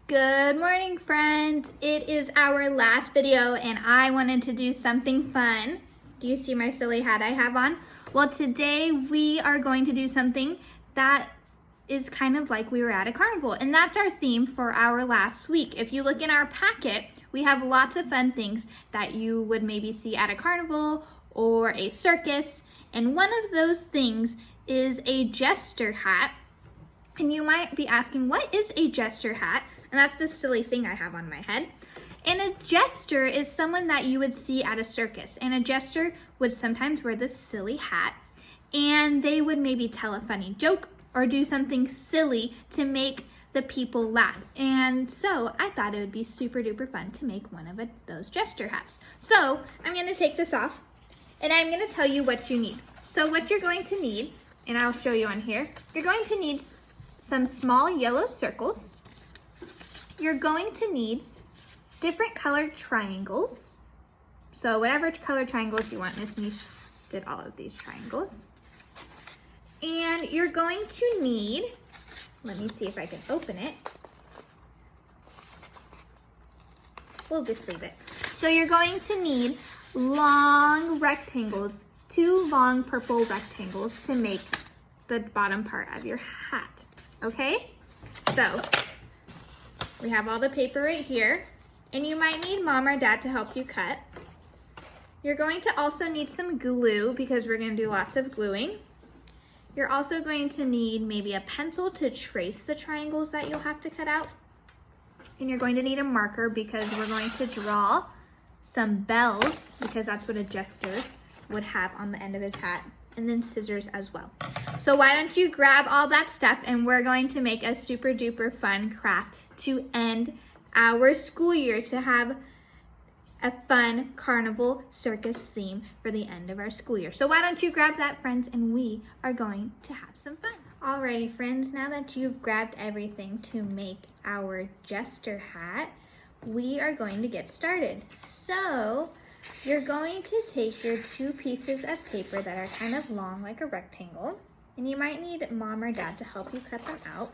Good morning, friends. It is our last video and I wanted to do something fun. Do you see my silly hat I have on? Well, today we are going to do something that is kind of like we were at a carnival, and that's our theme for our last week. If you look in our packet, we have lots of fun things that you would maybe see at a carnival or a circus, and one of those things is a Jester hat. And you might be asking, what is a Jester hat? And that's this silly thing I have on my head. And a Jester is someone that you would see at a circus. And a Jester would sometimes wear this silly hat, and they would maybe tell a funny joke or do something silly to make the people laugh. And so I thought it would be super duper fun to make one of those Jester hats. So I'm gonna take this off and I'm gonna tell you what you need. So what you're going to need, and I'll show you on here, you're going to need some small yellow circles. You're going to need different colored triangles. So whatever color triangles you want. Miss Mish did all of these triangles. And you're going to need, let me see if I can open it. We'll just leave it. So you're going to need long rectangles, 2 long purple rectangles to make the bottom part of your hat. Okay, so we have all the paper right here, and you might need mom or dad to help you cut. You're going to also need some glue because we're going to do lots of gluing. You're also going to need maybe a pencil to trace the triangles that you'll have to cut out. And you're going to need a marker because we're going to draw some bells, because that's what a Jester would have on the end of his hat, and then scissors as well. So why don't you grab all that stuff, and we're going to make a super duper fun craft to end our school year, to have a fun carnival circus theme for the end of our school year. So why don't you grab that, friends, and we are going to have some fun. Alrighty, friends, now that you've grabbed everything to make our Jester hat, we are going to get started. So you're going to take your 2 pieces of paper that are kind of long, like a rectangle, and you might need mom or dad to help you cut them out.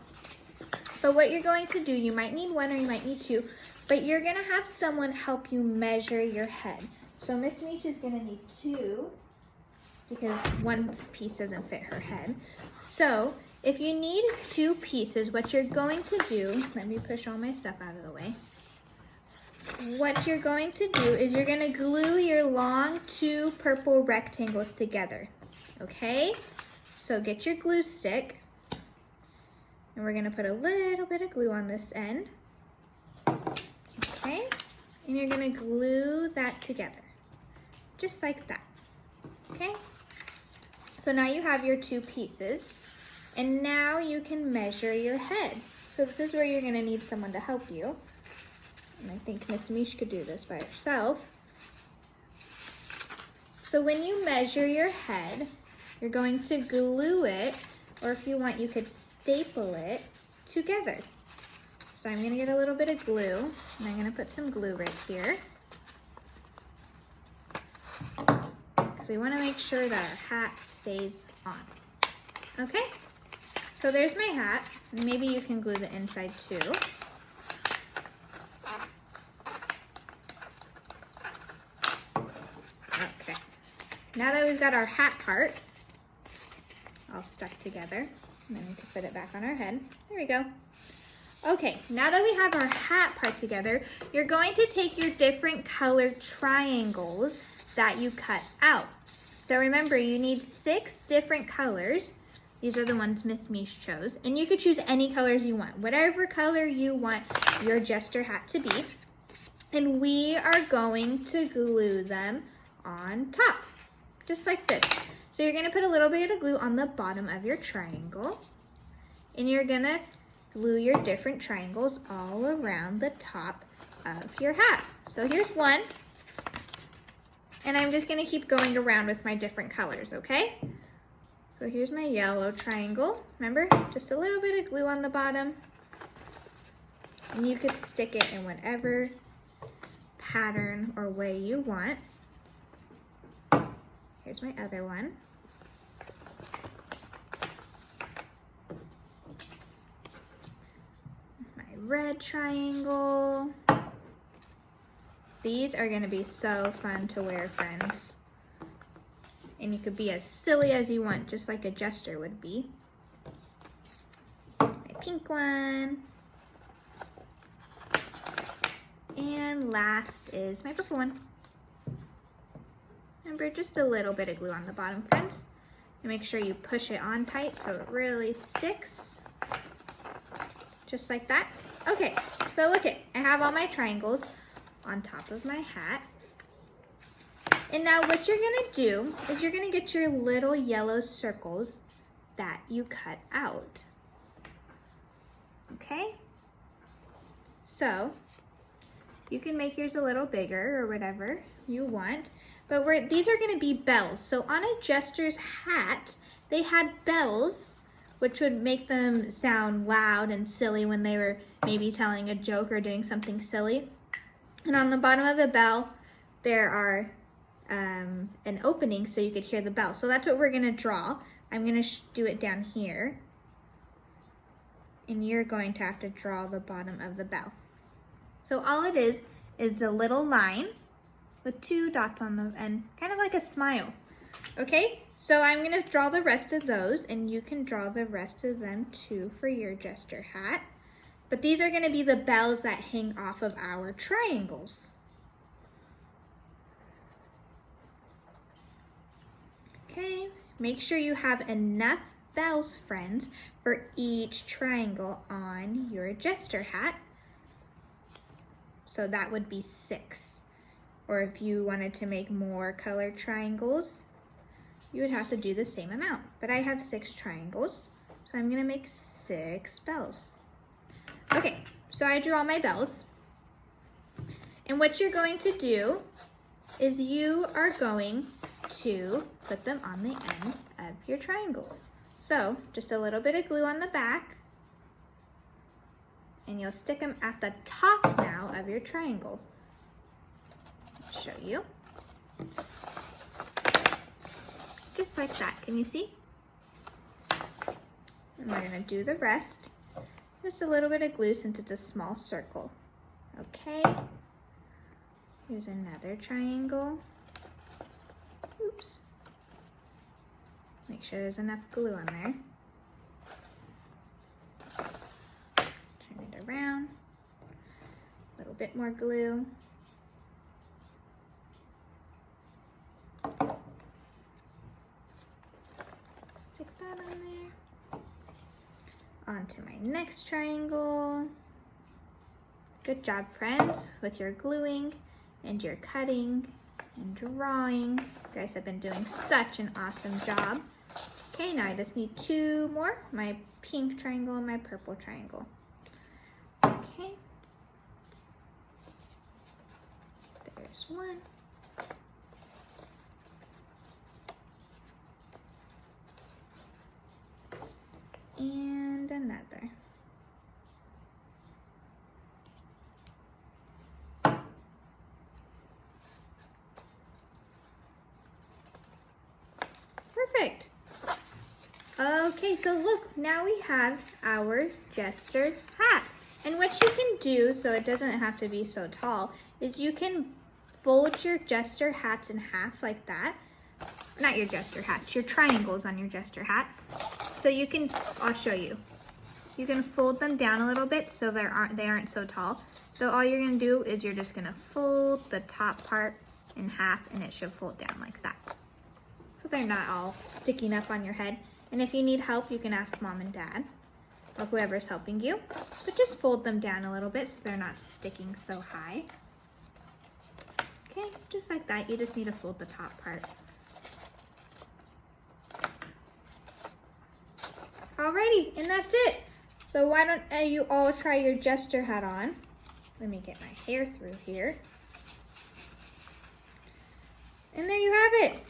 But what you're going to do, you might need 1 or you might need 2, but you're gonna have someone help you measure your head. So Miss Mish is gonna need 2 because 1 piece doesn't fit her head. So if you need 2 pieces, what you're going to do, let me push all my stuff out of the way. What you're going to do is you're gonna glue your long 2 purple rectangles together, okay? So get your glue stick, and we're gonna put a little bit of glue on this end, okay? And you're gonna glue that together, just like that, okay? So now you have your 2 pieces, and now you can measure your head. So this is where you're gonna need someone to help you. And I think Miss Mish could do this by herself. So when you measure your head, you're going to glue it, or if you want, you could staple it together. So I'm gonna get a little bit of glue, and I'm gonna put some glue right here, because we wanna make sure that our hat stays on. Okay, so there's my hat, and maybe you can glue the inside too. Okay, now that we've got our hat part all stuck together, and then we can put it back on our head. There we go. Okay, now that we have our hat part together, you're going to take your different colored triangles that you cut out. So remember, you need 6 different colors. These are the ones Miss Mish chose, and you could choose any colors you want, whatever color you want your Jester hat to be. And we are going to glue them on top, just like this. So you're gonna put a little bit of glue on the bottom of your triangle, and you're gonna glue your different triangles all around the top of your hat. So here's 1, and I'm just gonna keep going around with my different colors, okay? So here's my yellow triangle. Remember, just a little bit of glue on the bottom, and you could stick it in whatever pattern or way you want. Here's my other one. red triangle. These are gonna be so fun to wear, friends. And you could be as silly as you want, just like a Jester would be. My pink one. And last is my purple one. Remember, just a little bit of glue on the bottom, friends. And make sure you push it on tight so it really sticks. Just like that. Okay, so look it, I have all my triangles on top of my hat. And now what you're gonna do is you're gonna get your little yellow circles that you cut out. Okay? So, you can make yours a little bigger or whatever you want, but these are gonna be bells. So on a Jester's hat, they had bells, which would make them sound loud and silly when they were maybe telling a joke or doing something silly. And on the bottom of the bell, there are an opening so you could hear the bell. So that's what we're gonna draw. I'm gonna do it down here. And you're going to have to draw the bottom of the bell. So all it is a little line with 2 dots on the end, kind of like a smile. Okay, so I'm gonna draw the rest of those, and you can draw the rest of them too for your Jester hat. But these are gonna be the bells that hang off of our triangles. Okay, make sure you have enough bells, friends, for each triangle on your Jester hat. So that would be 6. Or if you wanted to make more colored triangles, you would have to do the same amount. But I have 6 triangles, so I'm gonna make 6 bells. Okay, so I drew all my bells. And what you're going to do is you are going to put them on the end of your triangles. So just a little bit of glue on the back, and you'll stick them at the top now of your triangle. I'll show you. Just like that, can you see? And we're gonna do the rest. Just a little bit of glue since it's a small circle. Okay, here's another triangle. Oops. Make sure there's enough glue on there. Turn it around. A little bit more glue. Stick that on there. Onto my next triangle. Good job, friends, with your gluing and your cutting and drawing. You guys have been doing such an awesome job. Okay, now I just need 2 more, my pink triangle and my purple triangle. Okay. There's one. And another. Perfect. Okay, so look, now we have our Jester hat. And what you can do, so it doesn't have to be so tall, is you can fold your Jester hats in half like that. Not your Jester hats, your triangles on your Jester hat. So you can, I'll show you. You can fold them down a little bit so they aren't so tall. So all you're gonna do is you're just gonna fold the top part in half, and it should fold down like that. So they're not all sticking up on your head. And if you need help, you can ask Mom and Dad or whoever's helping you. But just fold them down a little bit so they're not sticking so high. Okay, just like that. You just need to fold the top part. Alrighty, and that's it. So why don't you all try your Jester hat on. Let me get my hair through here. And there you have it.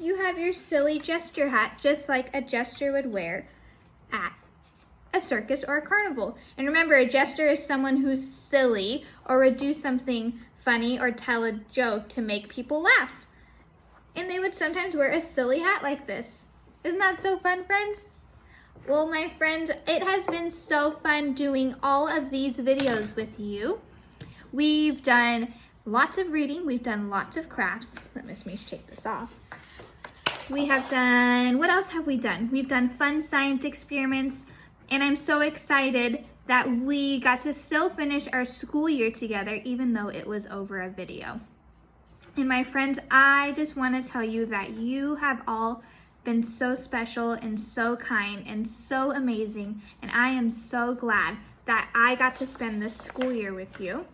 You have your silly Jester hat, just like a Jester would wear at a circus or a carnival. And remember, a Jester is someone who's silly or would do something funny or tell a joke to make people laugh. And they would sometimes wear a silly hat like this. Isn't that so fun, friends? Well, my friends, it has been so fun doing all of these videos with you. We've done lots of reading. We've done lots of crafts. Let me take this off. We have done, what else have we done? We've done fun science experiments, and I'm so excited that we got to still finish our school year together, even though it was over a video. And my friends, I just want to tell you that you have all been so special and so kind and so amazing, and I am so glad that I got to spend this school year with you.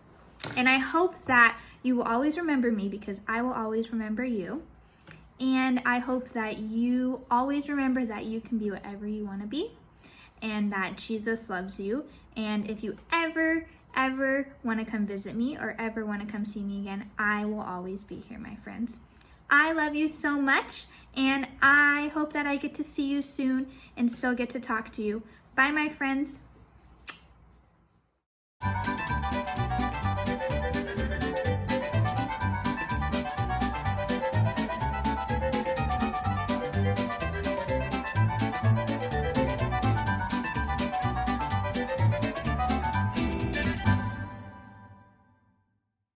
And I hope that you will always remember me, because I will always remember you. And I hope that you always remember that you can be whatever you want to be, and that Jesus loves you. And if you ever want to come visit me or ever want to come see me again, I will always be here, my friends. I love you so much, and I hope that I get to see you soon and still get to talk to you. Bye, my friends.